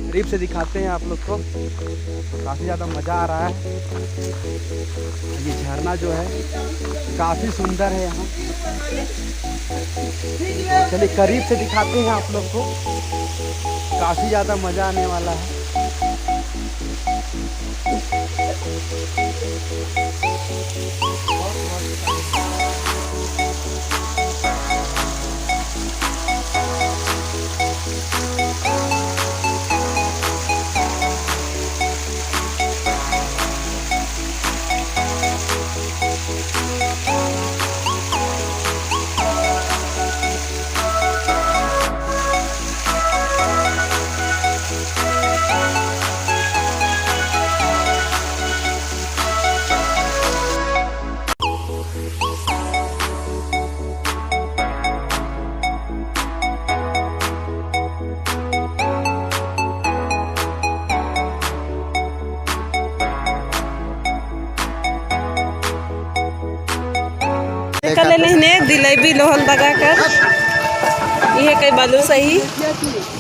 करीब से दिखाते हैं आप लोग को। काफ़ी ज़्यादा मज़ा आ रहा है। ये झरना जो है काफ़ी सुंदर है यहाँ। तो चलिए करीब से दिखाते हैं आप लोग को। काफ़ी ज़्यादा मज़ा आने वाला है। कल नहीं जिलेबी लोहरदगा कर ये कई बालू सही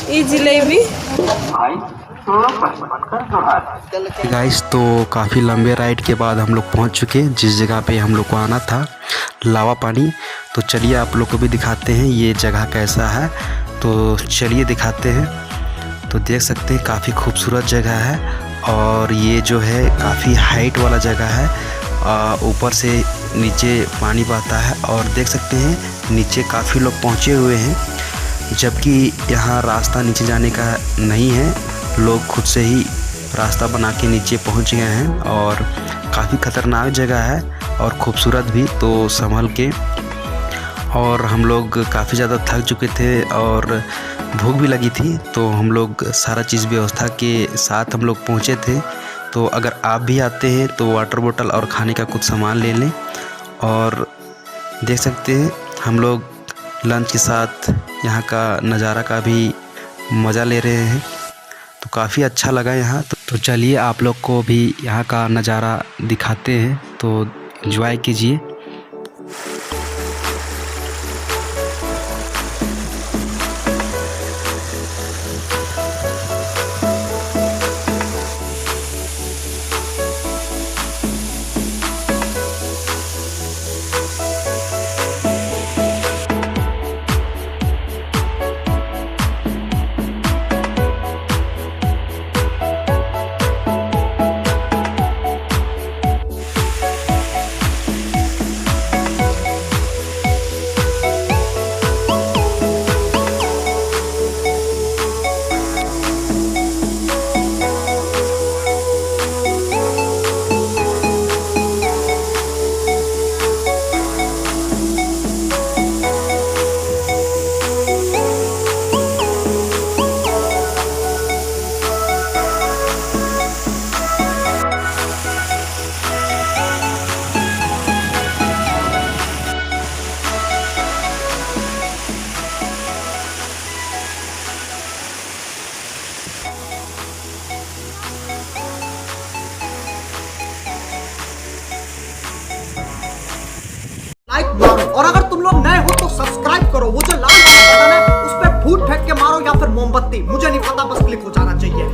ये जिलेबी। गाइस तो काफ़ी लंबे राइड के बाद हम लोग पहुंच चुके हैं जिस जगह पे हम लोग को आना था, लावापानी। तो चलिए आप लोग को भी दिखाते हैं ये जगह कैसा है। तो चलिए दिखाते हैं। तो देख सकते हैं काफ़ी खूबसूरत जगह है और ये जो है काफ़ी हाइट वाला जगह है। ऊपर से नीचे पानी बहता है और देख सकते हैं नीचे काफ़ी लोग पहुँचे हुए हैं, जबकि यहाँ रास्ता नीचे जाने का नहीं है। लोग खुद से ही रास्ता बना के नीचे पहुँच गए हैं और काफ़ी ख़तरनाक जगह है और ख़ूबसूरत भी, तो संभल के। और हम लोग काफ़ी ज़्यादा थक चुके थे और भूख भी लगी थी, तो हम लोग सारा चीज़ व्यवस्था के साथ हम लोग पहुँचे थे। तो अगर आप भी आते हैं तो वाटर बोतल और खाने का कुछ सामान ले लें। और देख सकते हैं हम लोग लंच के साथ यहाँ का नज़ारा का भी मज़ा ले रहे हैं। तो काफ़ी अच्छा लगा यहाँ। तो चलिए आप लोग को भी यहाँ का नज़ारा दिखाते हैं, तो एंजॉय कीजिए। और अगर तुम लोग नए हो तो सब्सक्राइब करो। वो जो लाल वाला बटन है उस पर फूट फेंक के मारो या फिर मोमबत्ती, मुझे नहीं पता, बस क्लिक हो जाना चाहिए।